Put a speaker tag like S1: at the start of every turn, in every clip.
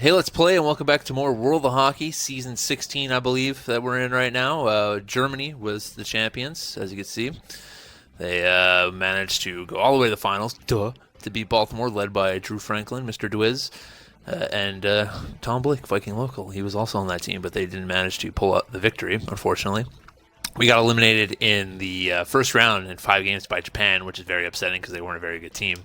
S1: Hey, let's play and welcome back to more World of Hockey, Season 16, I believe, that we're in right now. Germany was the champions, as you can see. They managed to go all the way to the finals, to beat Baltimore, led by Drew Franklin, Mr. Dwiz, and Tom Blake, Viking local. He was also on that team, but they didn't manage to pull out the victory, unfortunately. We got eliminated in the first round in 5 games by Japan, which is very upsetting because they weren't a very good team.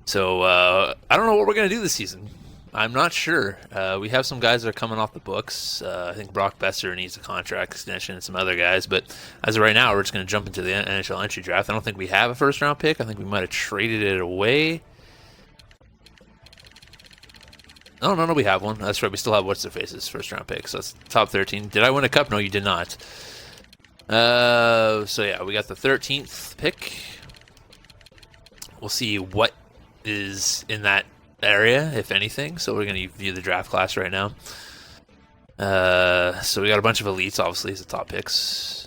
S1: So I don't know what we're going to do this season. I'm not sure. We have some guys that are coming off the books. I think Brock Besser needs a contract extension and some other guys. But as of right now, we're just going to jump into the NHL entry draft. I don't think we have a first-round pick. I think we might have traded it away. No, we have one. That's right. We still have What's-Their-Face's first-round pick. So that's top 13. Did I win a cup? No, you did not. So yeah, we got the 13th pick. We'll see what is in that area, if anything. So we're going to view the draft class right now. So we got a bunch of elites, obviously, as the top picks.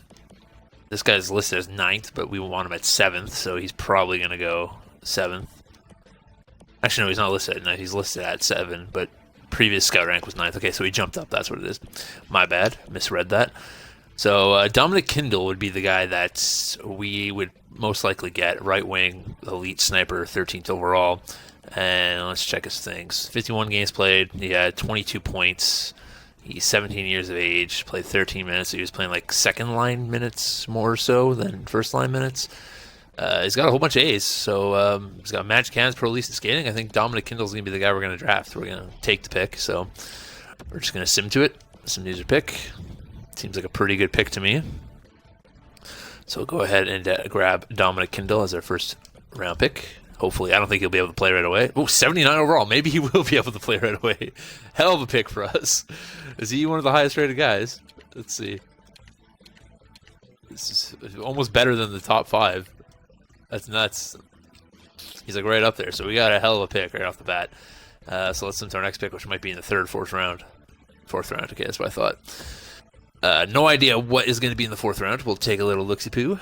S1: This guy's listed as 9th, but we want him at 7th, so he's probably going to go 7th. Actually, no, he's not listed at 9th. He's listed at 7, but previous scout rank was 9th. Okay, so he jumped up. That's what it is. My bad. Misread that. So Dominic Kindle would be the guy that we would most likely get. Right wing, elite sniper, 13th overall. And let's check his things. 51 games played. He had 22 points. He's 17 years of age. Played 13 minutes. He was playing like second line minutes more so than first line minutes. He's got a whole bunch of A's. So he's got magic hands, pro release, and skating. I think Dominic Kindle's going to be the guy we're going to draft. We're going to take the pick. So we're just going to sim to it. Sim user pick. Seems like a pretty good pick to me. So we'll go ahead and grab Dominic Kindle as our first round pick. Hopefully, I don't think he'll be able to play right away. Oh, 79 overall. Maybe he will be able to play right away. Hell of a pick for us. Is he one of the highest rated guys? Let's see. This is almost better than the top 5. That's nuts. He's like right up there. So we got a hell of a pick right off the bat. So let's move to our next pick, which might be in the 3rd, 4th round. 4th round, okay, that's what I thought. No idea what is going to be in the 4th round. We'll take a little look-see-poo.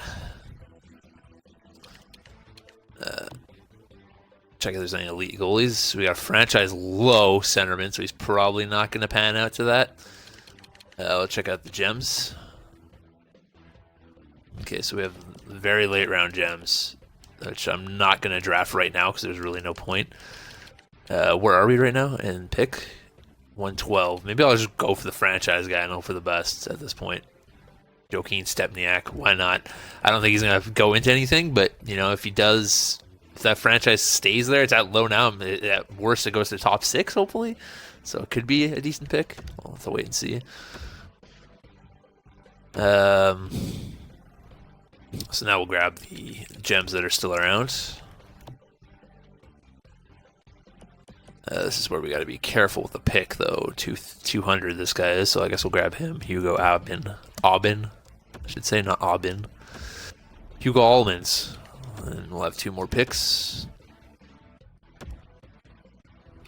S1: Check if there's any elite goalies. We got a franchise low centerman, so he's probably not going to pan out to that. We'll check out the gems. Okay, so we have very late round gems, which I'm not going to draft right now because there's really no point. Where are we right now in pick? 112. Maybe I'll just go for the franchise guy and hope for the best at this point. Joakim Stepniak, why not? I don't think he's going to go into anything, but you know, if he does, if that franchise stays there, it's at low now. At worst, it goes to the top 6, hopefully. So it could be a decent pick. We'll have to wait and see. So now we'll grab the gems that are still around. This is where we got to be careful with the pick, though. 200 this guy is, so I guess we'll grab him. Hugo Aubin. I should say, not Aubin. Hugo Almans. And we'll have 2 more picks.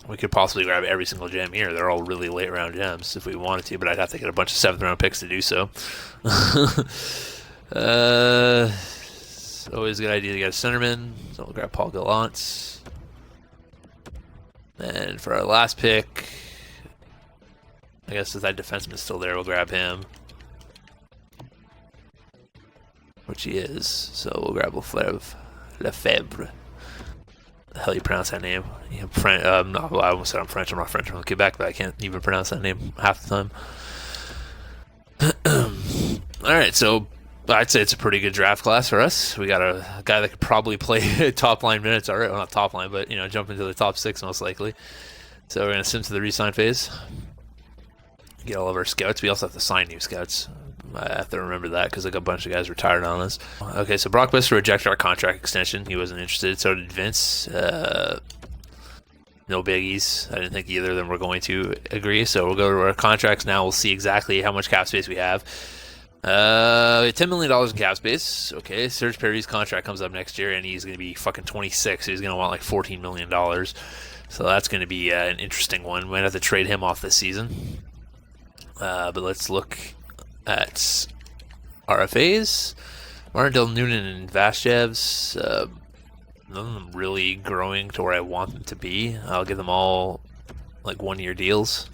S1: We could possibly grab every single gem here. They're all really late round gems if we wanted to, but I'd have to get a bunch of 7th round picks to do so. It's always a good idea to get a centerman. So we'll grab Paul Gallant. And for our last pick, I guess if that defenseman's still there, we'll grab him. Which he is. So we'll grab Lefebvre. The hell you pronounce that name? Yeah, no, I almost said I'm French. I'm not French. I'm from Quebec, but I can't even pronounce that name half the time. Alright, so I'd say it's a pretty good draft class for us. We got a guy that could probably play top line minutes already. Well, not top line, but you know, jump into the top 6 most likely. So we're gonna sim to the re-sign phase. Get all of our scouts. We also have to sign new scouts. I have to remember that because like a bunch of guys retired on us. Okay, so Brock Besser rejected our contract extension. He wasn't interested. So did Vince. No biggies. I didn't think either of them were going to agree. So we'll go to our contracts now. We'll see exactly how much cap space we have. $10 million in cap space. Okay, Serge Pare's contract comes up next year, and he's going to be fucking 26. So he's going to want like $14 million. So that's going to be an interesting one. We might have to trade him off this season. But let's look at RFAs. Martindale, Noonan, and Vashchev's. None of them really growing to where I want them to be. I'll give them all like 1-year deals.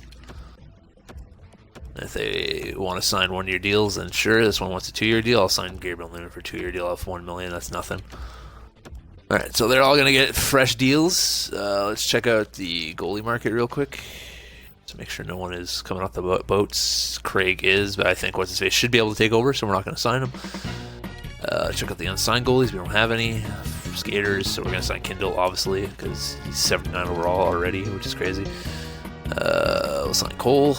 S1: If they want to sign 1-year deals, then sure. This one wants a 2-year deal. I'll sign Gabriel Newman for a 2-year deal off $1 million. That's nothing. All right, so they're all gonna get fresh deals. Let's check out the goalie market real quick to make sure no one is coming off the boats. Craig is, but I think what's his face should be able to take over, so we're not gonna sign him. Check out the unsigned goalies. We don't have any skaters, so we're gonna sign Kindle obviously because he's 79 overall already, which is crazy. We'll sign Cole.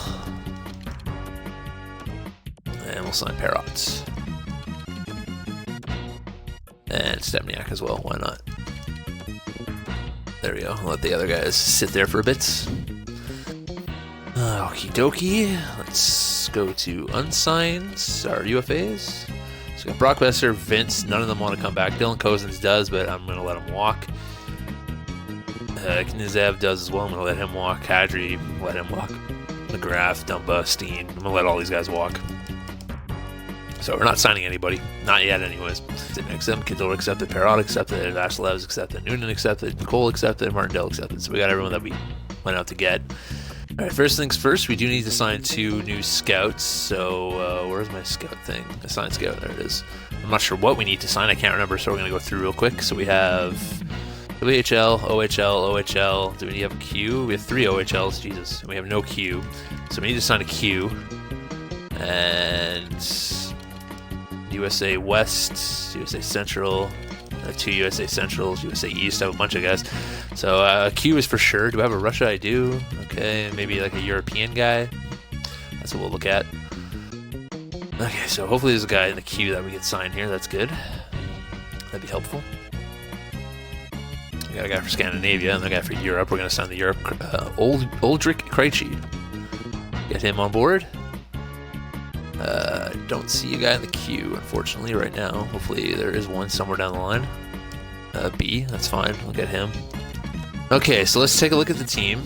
S1: And we'll sign Pare. And Stepniak as well, why not? There we go. I'll let the other guys sit there for a bit. Okie dokie. Let's go to unsigned, our UFAs. So we got Brock Besser, Vince, none of them want to come back. Dylan Cozens does, but I'm going to let him walk. Knizev does as well, I'm going to let him walk. Kadri, let him walk. McGrath, Dumba, Steen, I'm going to let all these guys walk. So we're not signing anybody. Not yet anyways. Didn't accept. Kindle accepted. Perrot accepted. Vasilevs accepted. Noonan accepted. Cole accepted. Martindale accepted. So we got everyone that we went out to get. All right, first things first, we do need to sign 2 new scouts. So where's my scout thing? Assign scout. There it is. I'm not sure what we need to sign. I can't remember, so we're going to go through real quick. So we have WHL, OHL, OHL. Do we have a Q? We have 3 OHLs. Jesus. We have no Q. So we need to sign a Q. And USA West, USA Central, 2 USA Centrals, USA East. I have a bunch of guys. So Q is for sure. Do I have a Russia? I do. Okay, maybe like a European guy. That's what we'll look at. Okay, so hopefully there's a guy in the queue that we get signed here. That's good. That'd be helpful. We got a guy for Scandinavia and a guy for Europe. We're going to sign the Europe. Oldrick Krejci. Get him on board. Don't see a guy in the queue, unfortunately, right now. Hopefully there is one somewhere down the line. B, that's fine. We'll get him. Okay, so let's take a look at the team.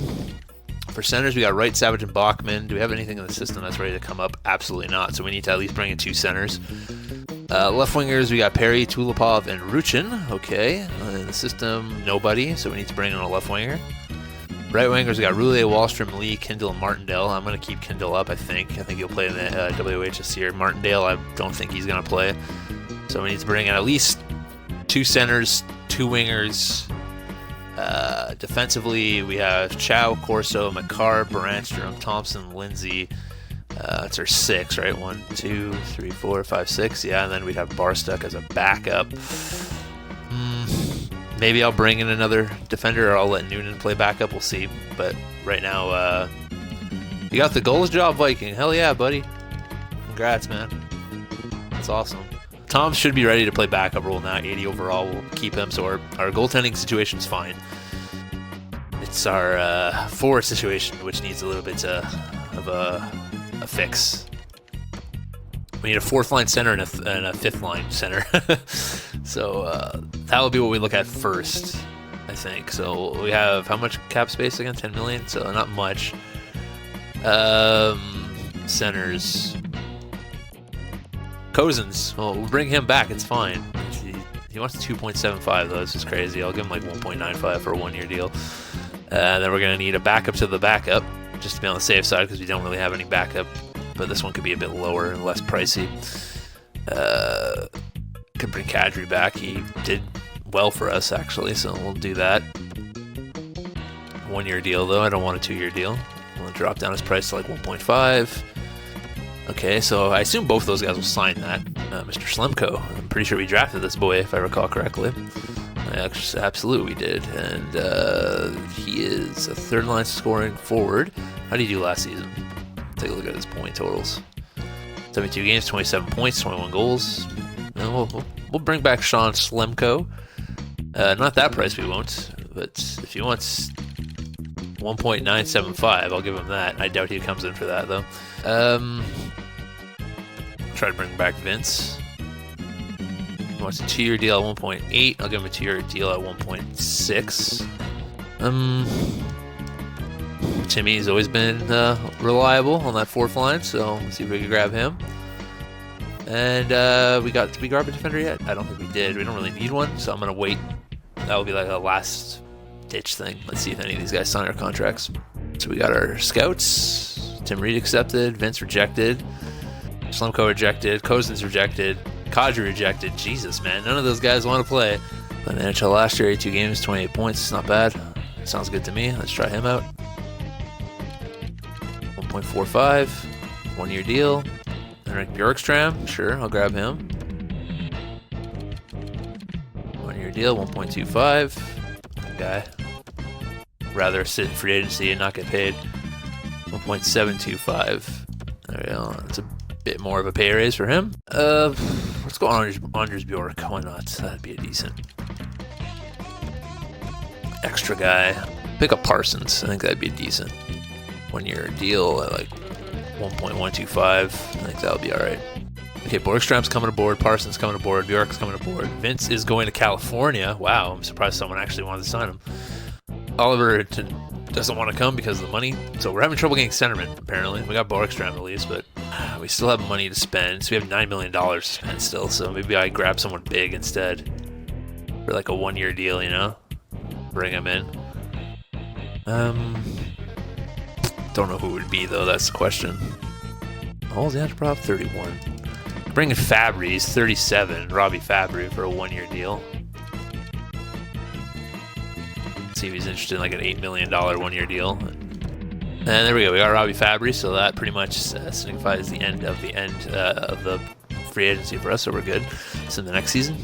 S1: For centers, we got Wright, Savage, and Bachman. Do we have anything in the system that's ready to come up? Absolutely not. So we need to at least bring in 2 centers. Left wingers, we got Pare, Tulipov, and Ruchin. Okay, in the system, nobody. So we need to bring in a left winger. Right wingers, we got Roulet, Wallstrom, Lee, Kindle, and Martindale. I'm going to keep Kindle up, I think. I think he'll play in the WOH this year. Martindale, I don't think he's going to play. So we need to bring in at least 2 centers, 2 wingers. Defensively, we have Chow, Corso, McCarr, Brandstrom, Thompson, Lindsay. That's our 6, right? 1, 2, 3, 4, 5, 6. Yeah, and then we'd have Barstuck as a backup. Maybe I'll bring in another defender, or I'll let Noonan play backup. We'll see. But right now, you got the goals job, Viking. Hell yeah, buddy. Congrats, man. That's awesome. Tom should be ready to play backup role now. 80 overall. We'll keep him. So our goaltending situation's fine. It's our forward situation, which needs a little bit of a fix. We need a 4th line center and a 5th line center. So that will be what we look at first, I think. So we have how much cap space again? 10 million. So not much. Centers. Cozens. Well, we'll bring him back. It's fine. He wants 2.75 though. This is crazy. I'll give him like 1.95 for a 1-year deal. And then we're gonna need a backup to the backup, just to be on the safe side because we don't really have any backup. But this one could be a bit lower and less pricey. Could bring Kadri back. He did well for us, actually, so we'll do that. 1-year deal, though. I don't want a 2-year deal. We'll drop down his price to like 1.5. Okay, so I assume both of those guys will sign that. Mr. Slemko. I'm pretty sure we drafted this boy, if I recall correctly. Absolutely, we did. And he is a 3rd-line scoring forward. How did he do last season? Take a look at his point totals. 72 games, 27 points, 21 goals. And we'll bring back Sean Slemko. Not that price, we won't. But if he wants 1.975, I'll give him that. I doubt he comes in for that, though. Try to bring back Vince. He wants a 2-year deal at 1.8. I'll give him a 2-year deal at 1.6. Timmy's always been reliable on that 4th line, so let's see if we can grab him. And did we grab a defender yet? I don't think we did. We don't really need one, so I'm going to wait. That will be like a last ditch thing. Let's see if any of these guys sign our contracts. So we got our scouts. Tim Reed accepted. Vince rejected. Slumko rejected. Cozen's rejected. Kadri rejected. Jesus, man. None of those guys want to play. But in the NHL last year, 82 games, 28 points. It's not bad. Sounds good to me. Let's try him out. 1.45. 1-year deal. Henrik Bjorkstrand. Sure, I'll grab him. 1-year deal. 1.25. That guy. Rather sit in free agency and not get paid. 1.725. There we go. That's a bit more of a pay raise for him. Let's go on Anders Bjork. Why not? That'd be a decent extra guy. Pick up Parsons. I think that'd be a decent 1-year deal at like 1.125. I think that'll be all right. Okay, Borgstrom's coming aboard. Parsons coming aboard. Bjork's coming aboard. Vince is going to California. Wow, I'm surprised someone actually wanted to sign him. Oliver doesn't want to come because of the money, so we're having trouble getting centermen, apparently. We got Borgstrom at least, but we still have money to spend, so we have $9 million to spend still, so maybe I grab someone big instead for like a 1-year deal, you know? Bring him in. Don't know who it would be, though, that's the question. How old is Antropov? 31. Bring in Fabry, he's 37, Robbie Fabry for a 1-year deal. See if he's interested in like an $8 million 1-year deal. And there we go. We got Robbie Fabry, so that pretty much signifies the end of the free agency for us. So we're good. So in the next season.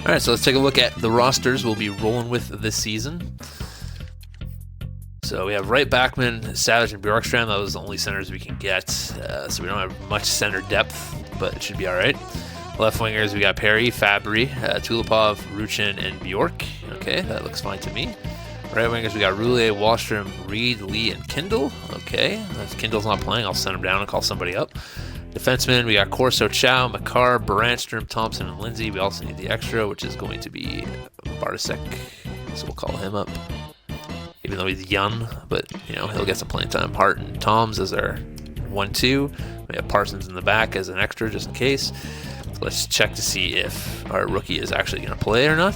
S1: All right, so let's take a look at the rosters we'll be rolling with this season. So we have Wright, Backman, Savage, and Bjorkstrand. Those are the only centers we can get. So we don't have much center depth, but it should be all right. Left wingers, we got Pare, Fabry, Tulipov, Ruchin, and Bjork. Okay, that looks fine to me. Right wingers, we got Roulier, Wallstrom, Reed, Lee, and Kindle. Okay, if Kindle's not playing, I'll send him down and call somebody up. Defensemen, we got Corso, Chow, Makar, Brandstrom, Thompson, and Lindsay. We also need the extra, which is going to be Bartasek. So we'll call him up. Even though he's young, but, you know, he'll get some playing time. Hart and Toms as our 1-2. We have Parsons in the back as an extra, just in case. So let's check to see if our rookie is actually going to play or not.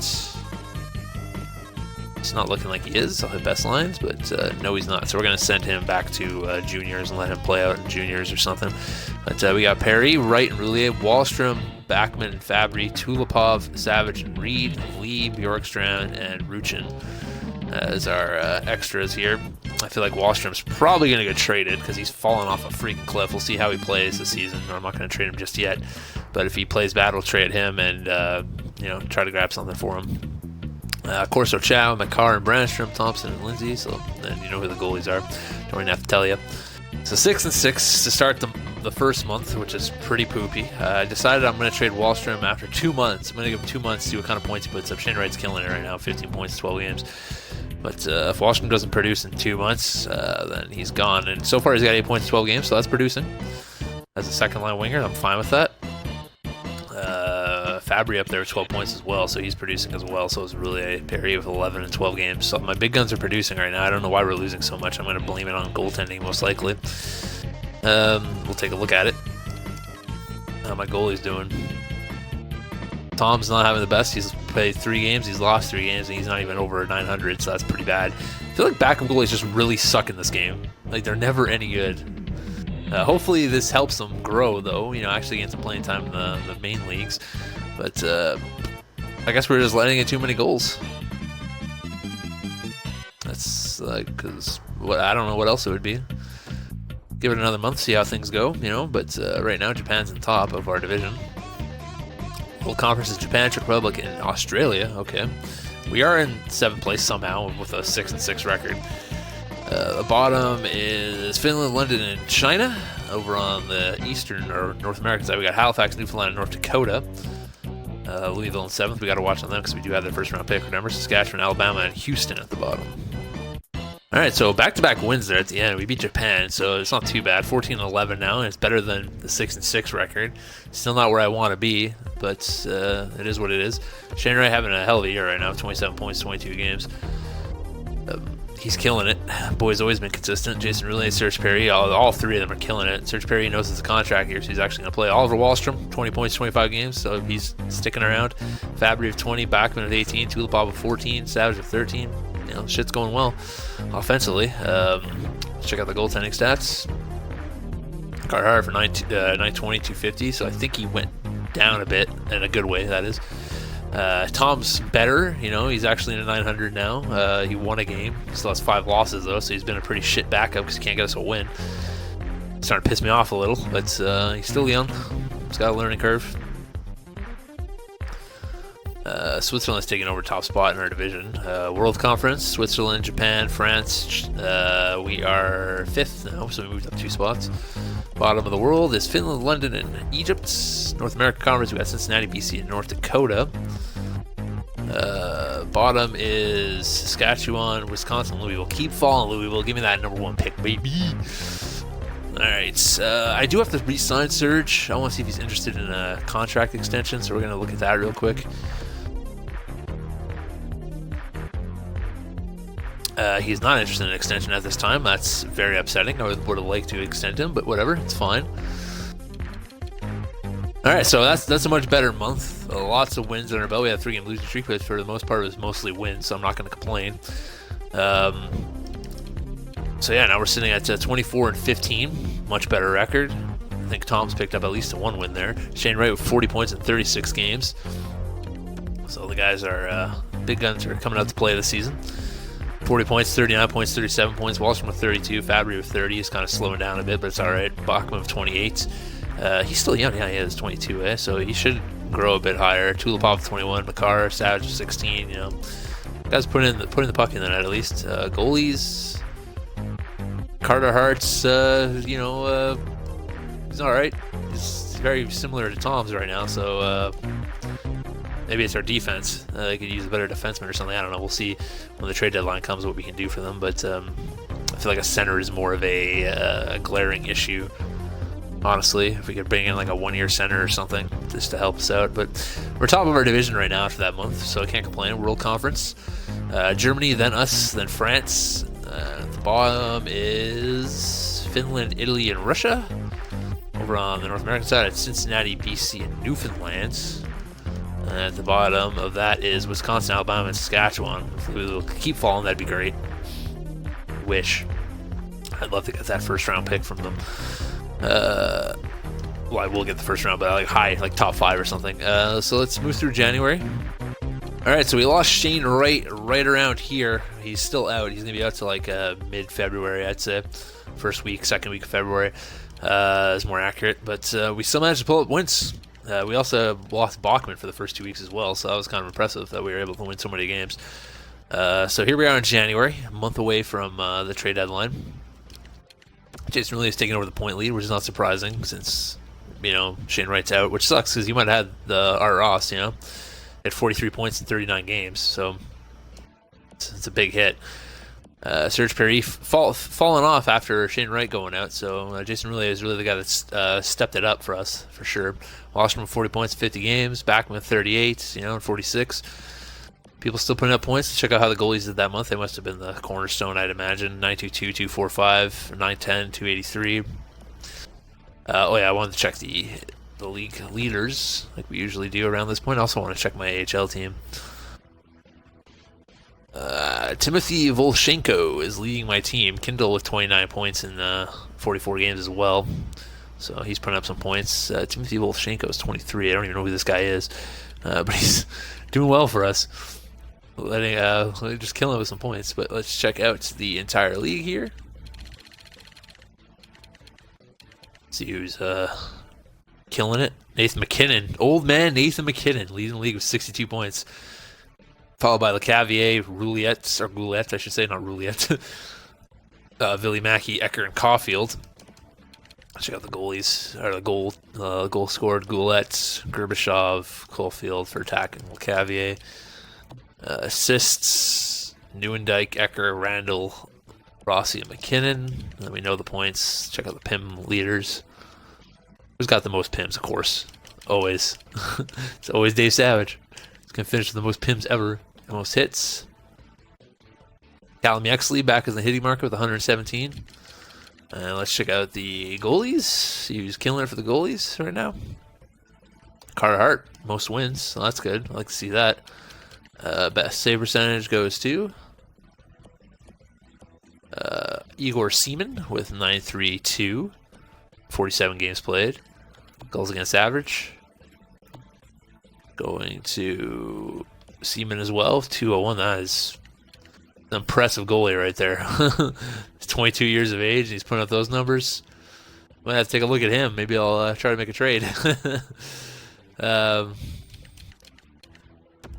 S1: It's not looking like he is. I'll hit best lines, but no, he's not. So we're going to send him back to juniors and let him play out in juniors or something. But we got Perry, Wright, and Roulier, Wallstrom, Backman, and Fabry, Tulipov, Savage, and Reed, Lee, Bjorkstrand, and Ruchin as our extras here. I feel like Wallstrom's probably going to get traded because he's fallen off a freaking cliff. We'll see how he plays this season. I'm not going to trade him just yet. But if he plays bad, we'll trade him and try to grab something for him. Corso, Chow, Makar, and Brandstrom, Thompson, and Lindsay. So then you know who the goalies are. Don't even have to tell you. So 6-6 to start the first month, which is pretty poopy. I decided I'm going to trade Wallstrom after 2 months. I'm going to give him 2 months to see what kind of points he puts up. Shane Wright's killing it right now, 15 points, 12 games. But if Wallstrom doesn't produce in 2 months, then he's gone. And so far he's got 8 points, 12 games, so that's producing. As a second-line winger, I'm fine with that. Fabry up there with 12 points as well, so he's producing as well. So it's really a Perry with 11 and 12 games. So my big guns are producing right now. I don't know why we're losing so much. I'm going to blame it on goaltending most likely. We'll take a look at it. How my goalie's doing. Tom's not having the best. He's played 3 games. He's lost 3 games, and he's not even over 900, so that's pretty bad. I feel like backup goalies just really suck in this game. Like, they're never any good. Hopefully this helps them grow, though, actually getting some playing time in the main leagues. But I guess we're just letting in too many goals. That's because I don't know what else it would be. Give it another month, see how things go, But right now, Japan's in top of our division. Full conference is Japan, Czech Republic, and Australia. Okay, we are in 7th place somehow with a 6-6 record. The bottom is Finland, London, and China. Over on the eastern or North American side, we got Halifax, Newfoundland, and North Dakota. Louisville in 7th. We got to watch on them because we do have their first round pick. Remember, Saskatchewan, Alabama, and Houston at the bottom. All right, so back-to-back wins there at the end. We beat Japan, so it's not too bad. 14-11 now, and it's better than the 6-6 record. Still not where I want to be, but it is what it is. Shane Wright having a hell of a year right now, 27 points, 22 games. He's killing it. Boy's always been consistent. Jason Roulier, Serge Pare, all 3 of them are killing it. Serge Pare knows it's a contract year, so he's actually going to play. Oliver Wallstrom, 20 points, 25 games, so he's sticking around. Fabry of 20, Backman of 18, Tulipov of 14, Savage of 13. Shit's going well offensively. check out the goaltending stats. Carter Hart for 920, 250, so I think he went down a bit, in a good way, that is. Tom's better, you know, he's actually in a 900 now. He won a game, still has 5 losses though, so he's been a pretty shit backup because he can't get us a win. It's starting to piss me off a little, but he's still young. He's got a learning curve. Switzerland's taking over top spot in our division. World Conference, Switzerland, Japan, France. We are 5th now, so we moved up 2 spots. Bottom of the world is Finland, London, and Egypt. North America Conference, we got Cincinnati, BC, and North Dakota. Bottom is Saskatchewan, Wisconsin, Louisville. Keep falling, Louisville. Give me that number 1 pick, baby. Alright, I do have to re-sign Serge. I want to see if he's interested in a contract extension, so we're going to look at that real quick. He's not interested in an extension at this time. That's very upsetting. I would have liked to extend him, but whatever, it's fine. Alright, so that's a much better month. Lots of wins under our belt. We had a 3-game losing streak, but for the most part it was mostly wins, so I'm not going to complain. So yeah, now we're sitting at 24 and 15. Much better record. I think Tom's picked up at least a 1 win there. Shane Wright with 40 points in 36 games. So the guys are, big guns are coming out to play this season. 40 points, 39 points, 37 points. Wallstrom with 32. Fabry with 30. He's kind of slowing down a bit, but it's all right. Bachman with 28. He's still young. Yeah, he is 22, so he should grow a bit higher. Tulipov with 21. Makar, Savage with 16. You know, guys putting the puck in the net at least. Goalies. Carter Hart's, you know, he's all right. He's very similar to Tom's right now, so maybe it's our defense. They could use a better defenseman or something. I don't know. We'll see when the trade deadline comes what we can do for them. But I feel like a center is more of a glaring issue, honestly. If we could bring in like a 1-year center or something just to help us out. But we're top of our division right now after that month, so I can't complain. World Conference. Germany, then us, then France. At the bottom is Finland, Italy, and Russia. Over on the North American side, it's Cincinnati, BC, and Newfoundland. And at the bottom of that is Wisconsin, Alabama, and Saskatchewan. If we will keep falling, that'd be great. Wish. I'd love to get that first round pick from them. Well, I will get the first round, but like top 5 or something. So let's move through January. Alright, so we lost Shane right around here. He's still out. He's going to be out to like mid-February, I'd say. First week, second week of February is more accurate. But we still managed to pull up wins. We also lost Bachman for the first 2 weeks as well, so that was kind of impressive that we were able to win so many games. So here we are in January, a month away from the trade deadline. Jason really is taking over the point lead, which is not surprising since, you know, Shane Wright's out, which sucks because he might have had Art Ross, you know, at 43 points in 39 games, so it's a big hit. Serge Pare falling off after Shane Wright going out, so Jason really is the guy that's stepped it up for us, for sure. Wallstrom with 40 points in 50 games, Bachman with 38, you know, and 46. People still putting up points. Check out how the goalies did that month. They must have been the cornerstone, I'd imagine. 922, 245, 910, 283. Oh yeah, I wanted to check the league leaders, like we usually do around this point. I also want to check my AHL team. Timothy Volchenko is leading my team. Kindle with 29 points in 44 games as well. So he's putting up some points. Timothy Volchenko is 23. I don't even know who this guy is. But he's doing well for us. Just killing it with some points. But let's check out the entire league here. See who's killing it. Nathan McKinnon. Old man Nathan McKinnon leading the league with 62 points. Followed by LeCavier, Goulette, I should say, not Roulette. Billy Mackey, Ecker, and Caulfield. Check out the goalies, or the goal scored. Goulette, Gerbashov, Caulfield for attacking LeCavier. Assists, Neuendijk, Ecker, Randall, Rossi, and McKinnon. And then we know the points. Check out the PIM leaders. Who's got the most PIMs, of course? Always. It's always Dave Savage. He's going to finish with the most PIMs ever. The most hits. Callum Exley back as the hitting marker with 117. And let's check out the goalies. See who's killing it for the goalies right now. Carter Hart, most wins, so that's good. I like to see that. Best save percentage goes to Igor Seaman with 932, 47 games played. Goals against average. Going to Seaman as well, 201. That is an impressive goalie right there. He's 22 years of age, and he's putting up those numbers. Might have to take a look at him. Maybe I'll try to make a trade.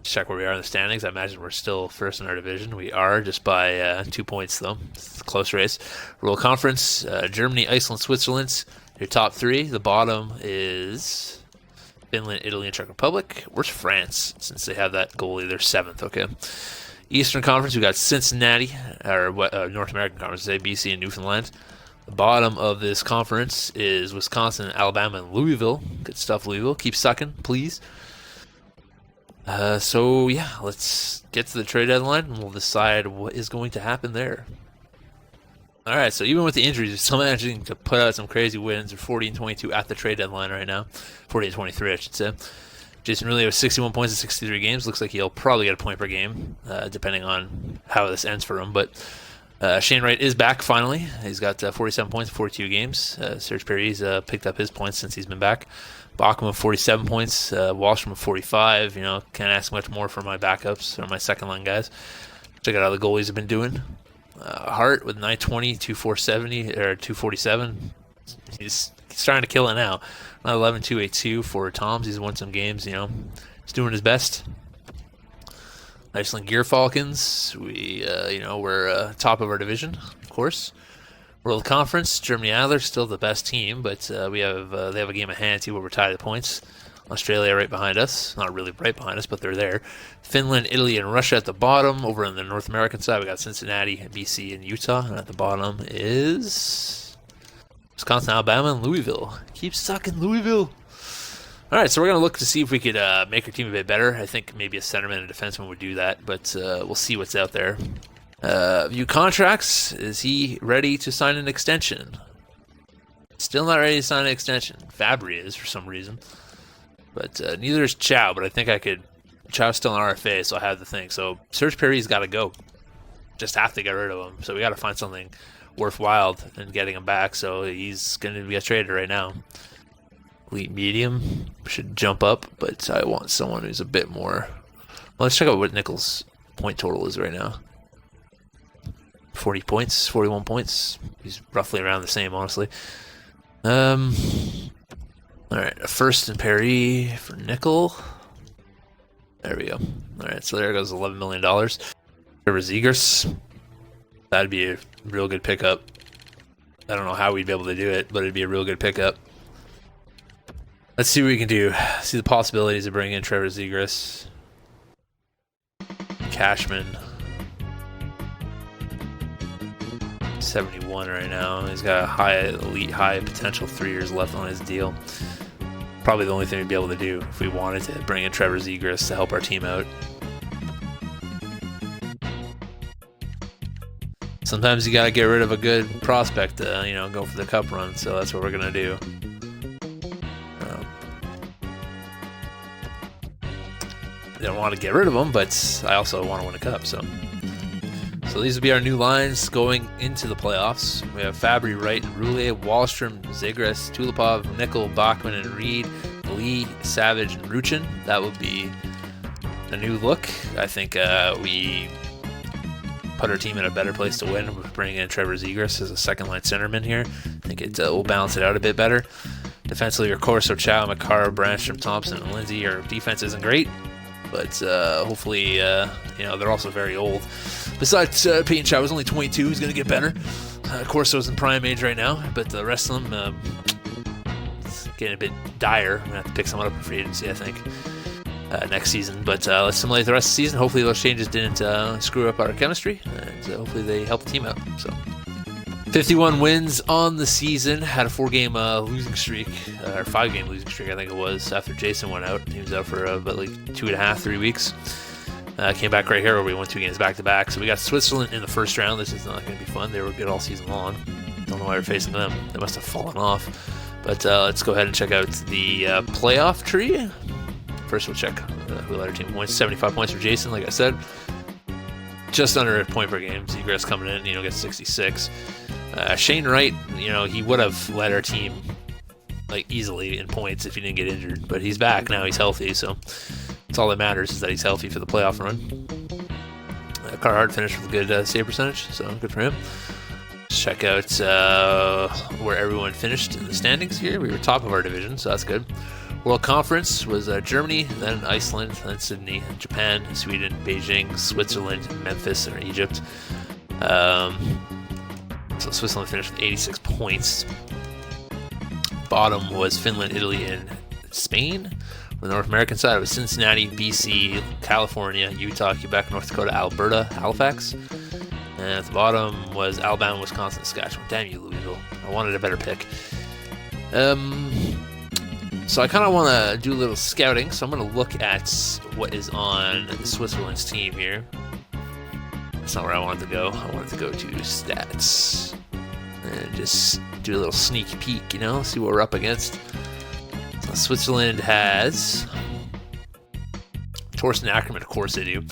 S1: Check where we are in the standings. I imagine we're still first in our division. We are, just by 2 points, though. It's a close race. World Conference, Germany, Iceland, Switzerland. Your top three. The bottom is Finland, Italy, and Czech Republic. Where's France, since they have that goalie? They're 7th, okay. Eastern Conference, we got Cincinnati, or North American Conference, BC and Newfoundland. The bottom of this conference is Wisconsin, Alabama, and Louisville. Good stuff, Louisville. Keep sucking, please. So, yeah, let's get to the trade deadline, and we'll decide what is going to happen there. All right, so even with the injuries, we're still managing to put out some crazy wins. We're 40-22 at the trade deadline right now. 40-23, I should say. Jason Riley with 61 points in 63 games. Looks like he'll probably get a point per game, depending on how this ends for him. But Shane Wright is back finally. He's got 47 points in 42 games. Serge Pare's picked up his points since he's been back. Bachman with 47 points. Wallstrom with 45. You know, can't ask much more for my backups or my second line guys. Check out how the goalies have been doing. Hart with 920, 247. He's starting to kill it now. 11, 282 for Toms. He's won some games, you know. He's doing his best. Iceland Gear Falcons. We're top of our division, of course. World Conference, Germany Adler, still the best team, but they have a game of hand too where we're tied at points. Australia right behind us. Not really right behind us, but they're there. Finland, Italy, and Russia at the bottom. Over on the North American side, we got Cincinnati, BC, and Utah. And at the bottom is Wisconsin, Alabama, and Louisville. Keep sucking, Louisville. All right, so we're going to look to see if we could make our team a bit better. I think maybe a centerman and a defenseman would do that, but we'll see what's out there. View contracts. Is he ready to sign an extension? Still not ready to sign an extension. Fabry is for some reason. But neither is Chow, but I think I could. Chow's still an RFA, so I have the thing. So Serge Pare's got to go. Just have to get rid of him. So we got to find something worthwhile in getting him back. So he's going to get traded right now. Elite medium should jump up, but I want someone who's a bit more. Well, let's check out what Nichols' point total is right now. 40 points, 41 points. He's roughly around the same, honestly. All right, a first and Pare for Nickel. There we go. All right, so there goes $11 million. Trevor Zegras. That'd be a real good pickup. I don't know how we'd be able to do it, but it'd be a real good pickup. Let's see what we can do. See the possibilities of bringing in Trevor Zegras. Cashman. 71 right now. He's got a elite high potential, 3 years left on his deal. Probably the only thing we'd be able to do if we wanted to bring in Trevor Zegras to help our team out. Sometimes you gotta get rid of a good prospect to, go for the cup run. So that's what we're gonna do. I don't want to get rid of him, but I also want to win a cup. So these will be our new lines going into the playoffs. We have Fabry, Wright, and Roulet, Wallstrom, Zegras, Tulipov, Nickel, Bachman, and Reed, Lee, Savage, and Ruchin. That would be a new look. I think we put our team in a better place to win. We're bringing in Trevor Zegras as a second-line centerman here. I think it will balance it out a bit better. Defensively, your Corso, Chow, McCarr, Branstrom, Thompson, and Lindsay. Our defense isn't great, but hopefully, they're also very old. Besides, Peyton Chow is only 22. He's going to get better. Corso's in prime age right now, but the rest of them, it's getting a bit dire. I'm going to have to pick someone up in free agency, I think, next season. But let's simulate the rest of the season. Hopefully those changes didn't screw up our chemistry, and hopefully they help the team out. So, 51 wins on the season. Had a 4-game losing streak, or 5-game losing streak, I think it was, after Jason went out. He was out for about 2.5, 3 weeks. Came back right here where we won 2 games back-to-back. So we got Switzerland in the first round. This is not going to be fun. They were good all season long. Don't know why we're facing them. They must have fallen off. But let's go ahead and check out the playoff tree. First, we'll check who led our team points. 75 points for Jason, like I said. just under a point per game. Zegras coming in, gets 66. Shane Wright, he would have led our team like easily in points if he didn't get injured, but he's back now. He's healthy, so that's all that matters is that he's healthy for the playoff run. Carhart finished with a good save percentage, so good for him. Let's check out where everyone finished in the standings here. We were top of our division, so that's good. World Conference was Germany, then Iceland, then Sydney, Japan, Sweden, Beijing, Switzerland, Memphis, or Egypt. So Switzerland finished with 86 points. Bottom was Finland, Italy, and Spain. On the North American side, it was Cincinnati, BC, California, Utah, Quebec, North Dakota, Alberta, Halifax. And at the bottom was Alabama, Wisconsin, Saskatchewan. Damn you, Louisville. I wanted a better pick. So I kind of want to do a little scouting, so I'm going to look at what is on Switzerland's team here. That's not where I wanted to go. I wanted to go to stats and just do a little sneak peek, see what we're up against. So Switzerland has Torsten Ackermann, of course they do.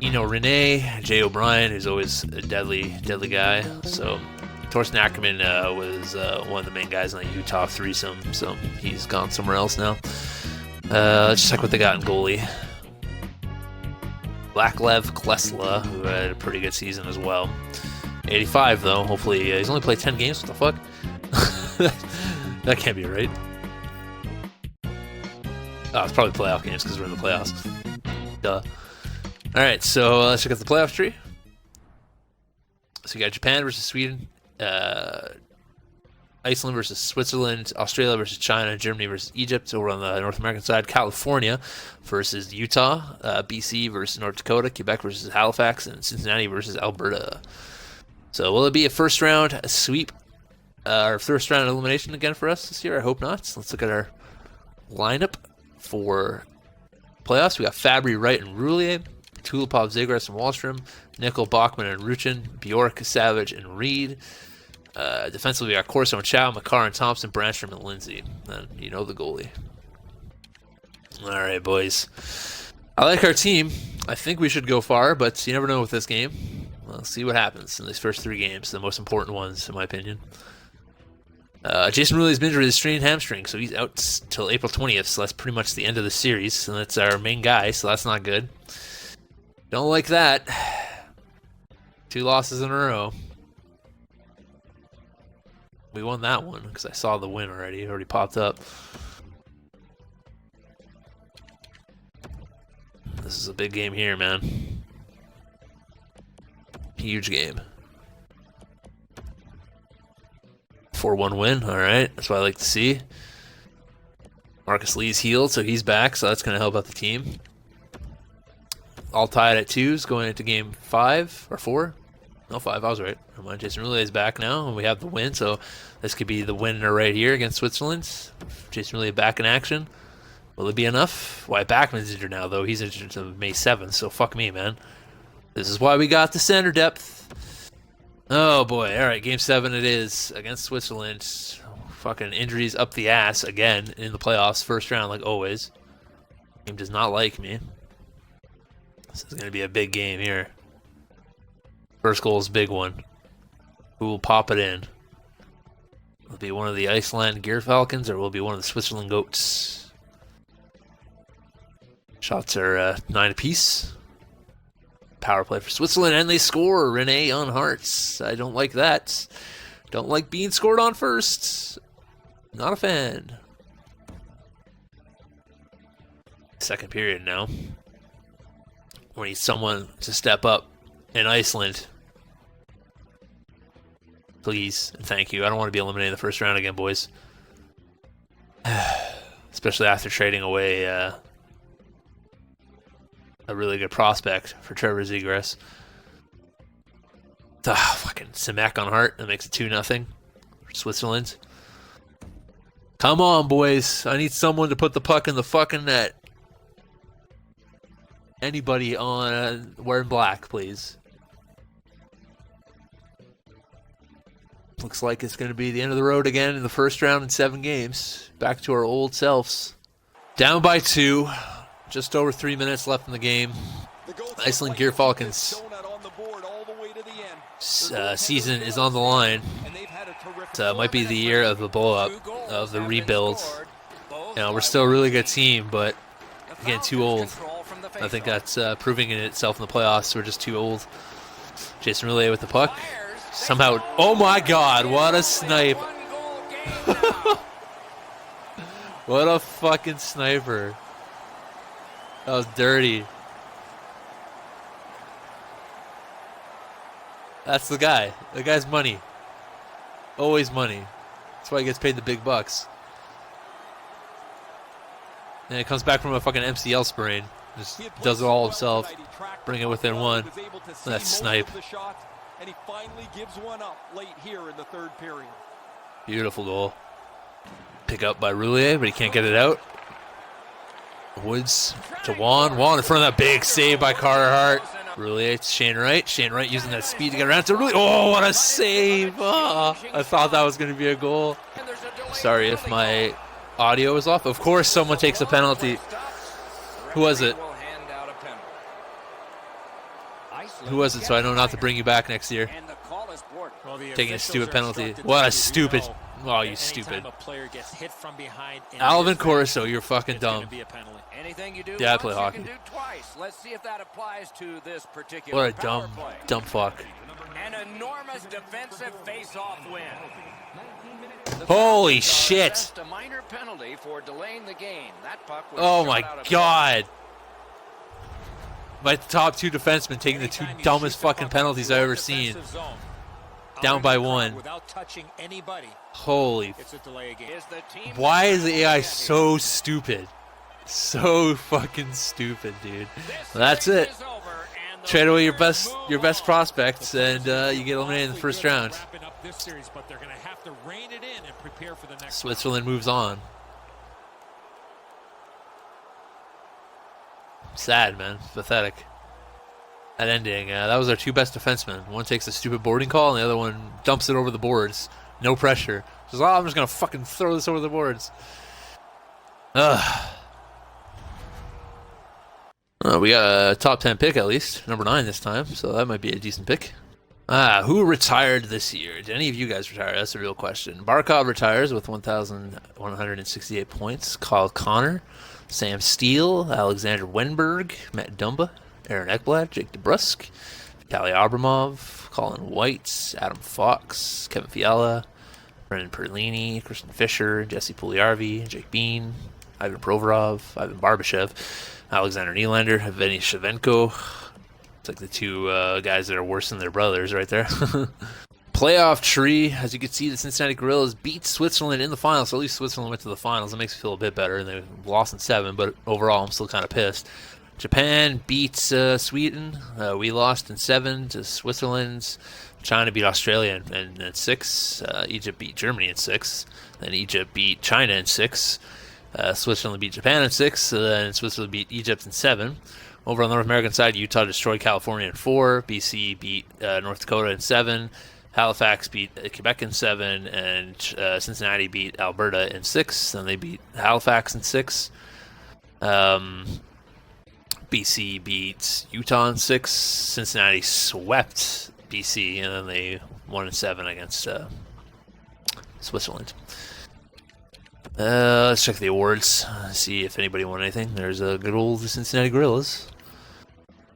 S1: Rene, Jay O'Brien, who's always a deadly guy. So Torsten Ackermann was one of the main guys on the Utah threesome, so he's gone somewhere else now. Let's check what they got in goalie. Blacklev Klesla, who had a pretty good season as well. 85, though. Hopefully, he's only played 10 games. What the fuck? That can't be right. Oh, it's probably playoff games because we're in the playoffs. Duh. All right, so let's check out the playoff tree. So you got Japan versus Sweden, Iceland versus Switzerland, Australia versus China, Germany versus Egypt over on the North American side, California versus Utah, BC versus North Dakota, Quebec versus Halifax, and Cincinnati versus Alberta. So will it be a first round sweep, or first round elimination again for us this year? I hope not. So let's look at our lineup for playoffs. We got Fabry, Wright, and Roulier, Tulipov, Zegras, and Wallstrom, Nickel, Bachman, and Ruchin, Bjork, Savage, and Reed. Defensively, we got Corso and Chow, McCarr and Thompson, Branstrom, and Lindsay. And the goalie. All right, boys. I like our team. I think we should go far, but you never know with this game. We'll see what happens in these first 3 games, the most important ones, in my opinion. Jason Roulier been injured with his strained hamstring, so he's out till April 20th, so that's pretty much the end of the series, and that's our main guy, so that's not good. Don't like that. 2 losses in a row. We won that one because I saw the win already. It already popped up. This is a big game here, man. Huge game. 4-1 win. All right. That's what I like to see. Marcus Lee's healed, so he's back, so that's going to help out the team. All tied at 2s going into game 5 or 4. No, 5. I was right. Never mind. Jason Roulier is back now, and we have the win, so this could be the winner right here against Switzerland. Jason Roulier back in action. Will it be enough? Why, Backman's injured now, though. He's injured until May 7th, so fuck me, man. This is why we got the center depth. Oh, boy. All right, game 7 it is against Switzerland. Fucking injuries up the ass again in the playoffs. First round, like always. Game does not like me. This is going to be a big game here. First goal is a big one. Who will pop it in? Will it be one of the Iceland Gear Falcons or will it be one of the Switzerland Goats? Shots are 9 apiece. Power play for Switzerland, and they score. Rene on Hearts. I don't like that. Don't like being scored on first. Not a fan. Second period now. We need someone to step up in Iceland. Please and thank you. I don't want to be eliminated in the first round again, boys. Especially after trading away a really good prospect for Trevor Zegras. Fucking Simak on Hart. That makes it 2-0 for Switzerland. Come on, boys. I need someone to put the puck in the fucking net. Anybody on wearing black, please. Looks like it's going to be the end of the road again in the first round in 7 games. Back to our old selves. Down by 2. Just over 3 minutes left in the game. Iceland Gear Falcons Season is on the line. It might be the year of the blow-up, of the rebuild. You know, we're still a really good team, but getting too old. I think that's proving in itself in the playoffs. We're just too old. Jason Relay with the puck. Somehow, oh my God, what a snipe. What a fucking sniper. That was dirty. That's the guy. The guy's money. Always money. That's why he gets paid the big bucks. And it comes back from a fucking MCL sprain. Just does it all himself. Bring it within one. That snipe.
S2: And he finally gives one up late here in the third period.
S1: Beautiful goal. Pick up by Roulier, but he can't get it out. Woods to Juan. Juan in front of that big save by Carter Hart. Roulier to Shane Wright. Shane Wright using that speed to get around to Roulier. Oh, what a save. Oh, I thought that was going to be a goal. Sorry if my audio was off. Of course someone takes a penalty. Who was it? Who was it, so I know not to bring you back next year? Taking a stupid penalty. What a stupid... Oh, you stupid. Alvin Corso, you're fucking dumb. Yeah, I play hockey. What a dumb fuck.
S3: An enormous defensive face-off win.
S1: Holy shit. Oh my God. My top two defensemen taking the two dumbest fucking penalties I've ever seen. Down by one. Holy. Why is the AI so stupid? So fucking stupid, dude. Well, that's it. Trade away your best prospects, and you get eliminated in the first round. Switzerland moves on. Sad, man. Pathetic. That ending. That was our two best defensemen. One takes a stupid boarding call, and the other one dumps it over the boards. No pressure. Says, "Oh, I'm just gonna fucking throw this over the boards." We got a top 10 pick at least, number 9 this time, so that might be a decent pick. Who retired this year? Did any of you guys retire? That's the real question. Barkov retires with 1,168 points. Kyle Connor, Sam Steele, Alexander Wenberg, Matt Dumba, Aaron Ekblad, Jake DeBrusk, Vitaly Abramov, Colin White, Adam Fox, Kevin Fiala, Brendan Perlini, Kristen Fisher, Jesse Pugliarvi, Jake Bean, Ivan Provorov, Ivan Barbashev, Alexander Nylander, Evgeny Shevchenko. It's like the two guys that are worse than their brothers right there. Playoff tree. As you can see, the Cincinnati Gorillas beat Switzerland in the finals. So at least Switzerland went to the finals. It makes me feel a bit better. And they lost in 7, but overall I'm still kind of pissed. Japan beats Sweden. We lost in 7 to Switzerland. China beat Australia in 6. Egypt beat Germany in 6. Then Egypt beat China in 6. Switzerland beat Japan in 6. Then Switzerland beat Egypt in 7. Over on the North American side, Utah destroyed California in 4. BC beat North Dakota in 7. Halifax beat Quebec in 7. And Cincinnati beat Alberta in 6. Then they beat Halifax in 6. BC beat Utah in 6. Cincinnati swept BC, and then they won in 7 against Switzerland. Let's check the awards, see if anybody won anything. There's a good old Cincinnati Gorillas.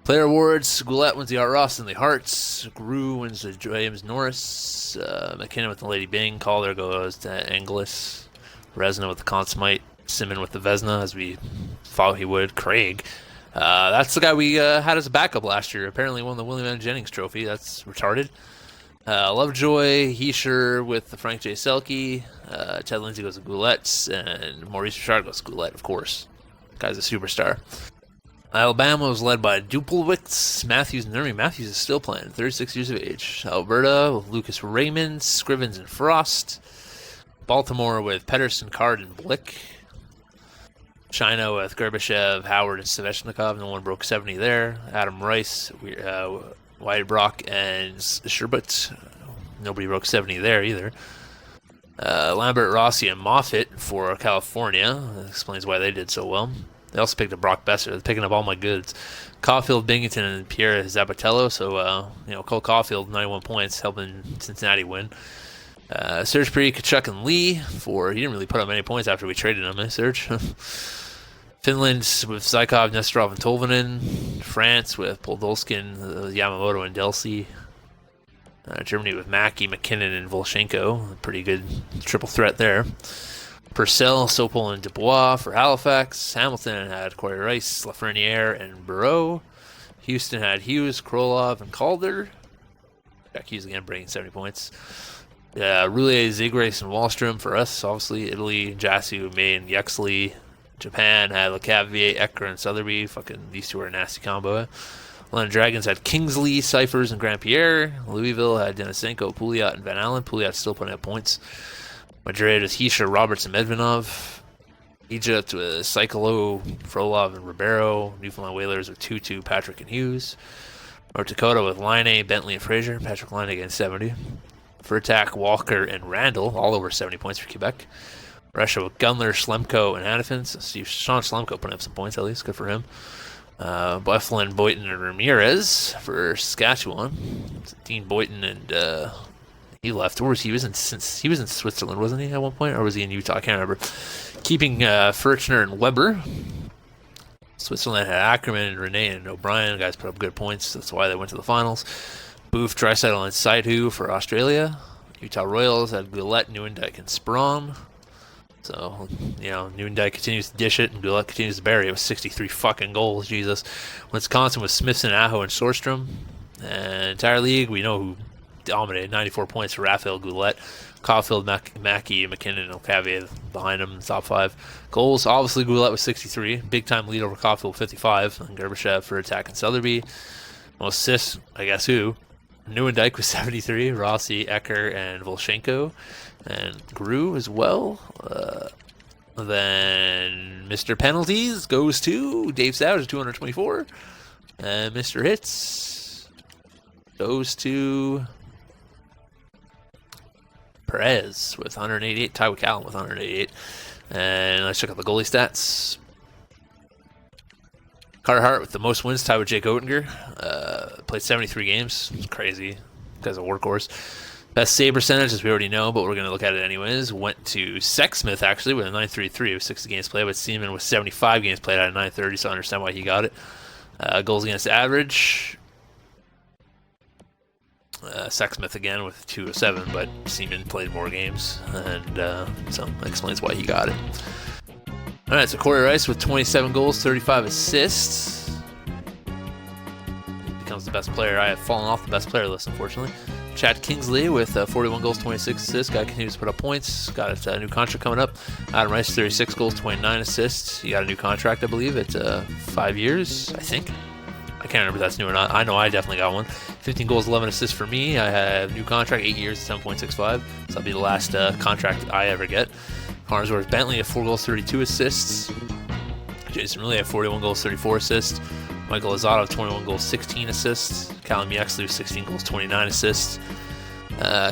S1: Player awards: Goulet wins the Art Ross and the Hearts. Gru wins the James Norris. McKinnon with the Lady Bing. Calder goes to Anglis. Resna with the Conn Smythe. Simon with the Vesna, as we thought he would. Craig. That's the guy we had as a backup last year. Apparently won the William N. Jennings Trophy. That's retarded. Lovejoy, Heischer with the Frank J. Selke. Ted Lindsay goes to Goulet. And Maurice Richard goes to Goulet, of course. Guy's a superstar. Alabama was led by Duplowitz, Matthews, and Nermy. Matthews is still playing, 36 years of age. Alberta with Lucas Raymond, Scrivens, and Frost. Baltimore with Pedersen, Card, and Blick. China with Gerbashev, Howard, and Sveshnikov. No one broke 70 there. Adam Rice, Weidbrock, and Sherbert. Nobody broke 70 there either. Lambert, Rossi, and Moffitt for California. That explains why they did so well. They also picked up Brock Besser. They're picking up all my goods. Caulfield, Binghamton, and Pare Zapatello. So, Cole Caulfield, 91 points, helping Cincinnati win. Serge, Pare, Kachuk, and Lee. He didn't really put up many points after we traded him, Serge? Finland with Zykov, Nesterov, and Tolvanen. France with Podolskin, Yamamoto, and Delcy. Germany with Mackey, McKinnon, and Volchenko. Pretty good triple threat there. Purcell, Sopel, and Dubois for Halifax. Hamilton had Corey Rice, Lafreniere, and Bureau. Houston had Hughes, Krolov, and Calder. Jack Hughes again bringing 70 points. Roulier, Zegras, and Wallstrom for us, obviously. Italy, Jasu, May, and Yexley. Japan had Lecavier, Ecker, and Sotheby. These two are a nasty combo. London Dragons had Kingsley, Cyphers, and Grand Pierre. Louisville had Denisenko, Pouliot, and Van Allen. Pouliot still putting up points. Madrid was Hisha, Roberts, and Medvedov. Egypt with Cyclo, Frolov, and Ribeiro. Newfoundland Whalers with Tutu, Patrick, and Hughes. North Dakota with Line, Bentley, and Fraser. Patrick Line against 70. For attack, Walker and Randall, all over 70 points for Quebec. Russia with Gunler, Slemko, and Hannafin. So Sean Slemko putting up some points at least. Good for him. Bufflin, Boyton, and Ramirez for Saskatchewan. Dean Boyton and he left. Or he was in Switzerland, wasn't he, at one point? Or was he in Utah? I can't remember. Keeping Furchner and Weber. Switzerland had Ackerman and Rene and O'Brien. Guys put up good points. That's why they went to the finals. Booth, Draisaitl, and Saidu for Australia. Utah Royals had Goulet, Nieuwendyk, and Sprong. So, Nieuwendyk continues to dish it, and Goulet continues to bury it with 63 fucking goals. Jesus. Wisconsin with Smithson, Aho, and Sorstrom. And entire league, we know who dominated. 94 points for Raphael Goulet. Caulfield, Mackey, McKinnon, and Lecavier behind him in the top 5. Goals, obviously Goulet with 63. Big-time lead over Caulfield with 55. And Gerbashev for attack and Sotheby. Most assists, I guess who? Nieuwendyk with 73. Rossi, Ecker, and Volchenko. And Gru as well. Then Mr. Penalties goes to Dave Savage, 224. And Mr. Hits goes to Perez with 188. Herotheycallme with 188. And let's check out the goalie stats. Carter Hart with the most wins, tied with Jake Oettinger. Played 73 games. It's crazy. Guy's a workhorse. Best save percentage, as we already know, but we're going to look at it anyways, went to Sexsmith, actually, with a 933 with 60 games played, but Seaman with 75 games played out of 930, so I understand why he got it. Goals against average. Sexsmith again with 207, but Seaman played more games, and so that explains why he got it. All right, so Corey Rice with 27 goals, 35 assists. He becomes the best player. I have fallen off the best player list, unfortunately. Chad Kingsley with 41 goals, 26 assists. Guy continues to put up points. Got a new contract coming up. Adam Rice, 36 goals, 29 assists. He got a new contract, I believe, at 5 years, I think. I can't remember if that's new or not. I know I definitely got one. 15 goals, 11 assists for me. I have a new contract, 8 years, 10.65. So that'll be the last contract I ever get. Farnsworth Bentley at 4 goals, 32 assists. Jason Riley at 41 goals, 34 assists. Michael Lozado, 21 goals, 16 assists. Callum Yaxley with 16 goals, 29 assists.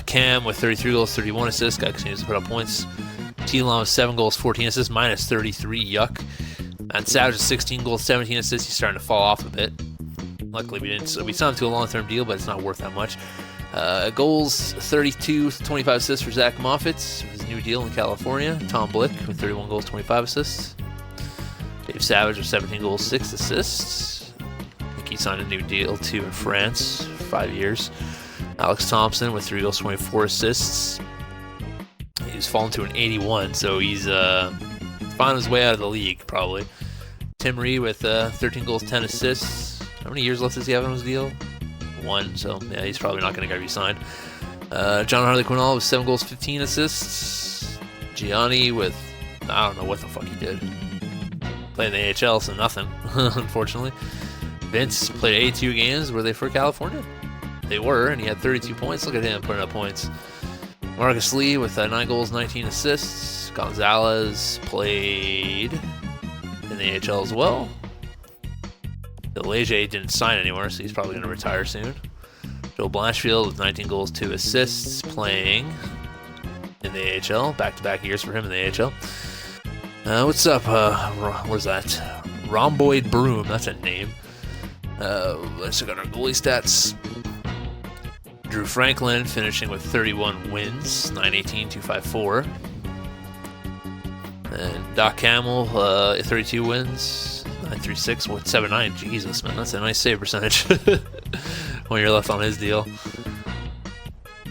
S1: Cam with 33 goals, 31 assists. Guy continues to put up points. T-Lon with 7 goals, 14 assists, minus 33. Yuck. Matt Savage with 16 goals, 17 assists. He's starting to fall off a bit. Luckily, we signed him to a long-term deal, but it's not worth that much. Goals, 32, 25 assists for Zach Moffitt. His new deal in California. Tom Blick with 31 goals, 25 assists. Dave Savage with 17 goals, 6 assists. I think he signed a new deal too in France, 5 years. Alex Thompson with 3 goals, 24 assists. He's fallen to an 81, so he's found his way out of the league, probably. Tim Ree with 13 goals, 10 assists. How many years left does he have on his deal? 1, so yeah, he's probably not going to get re-signed. John Harley Quinall with 7 goals, 15 assists. Gianni with, I don't know what the fuck he did. Playing the AHL, so nothing, unfortunately. Vince played 82 games. Were they for California? They were, and he had 32 points. Look at him putting up points. Marcus Lee with 9 goals, 19 assists. Gonzalez played in the AHL as well. Leger didn't sign anywhere, so he's probably going to retire soon. Joe Blanchfield with 19 goals, 2 assists, playing in the AHL. Back-to-back years for him in the AHL. What's up? Where's that? Rhomboid Broom, that's a name. Let's look at our goalie stats. Drew Franklin finishing with 31 wins, 918, 254. And Doc Hamill, 32 wins, 936, 179. Jesus, man, that's a nice save percentage when you're left on his deal.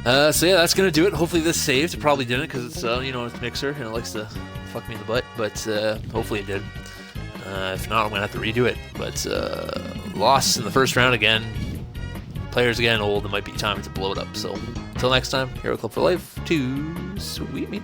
S1: So yeah, that's gonna do it. Hopefully this saved. It probably didn't because it's it's a mixer and it likes to fuck me in the butt. But hopefully it did. If not, I'm gonna have to redo it. But loss in the first round again. Players getting old. It might be time to blow it up. So until next time, Herotheycallme for life. Too sweet meat.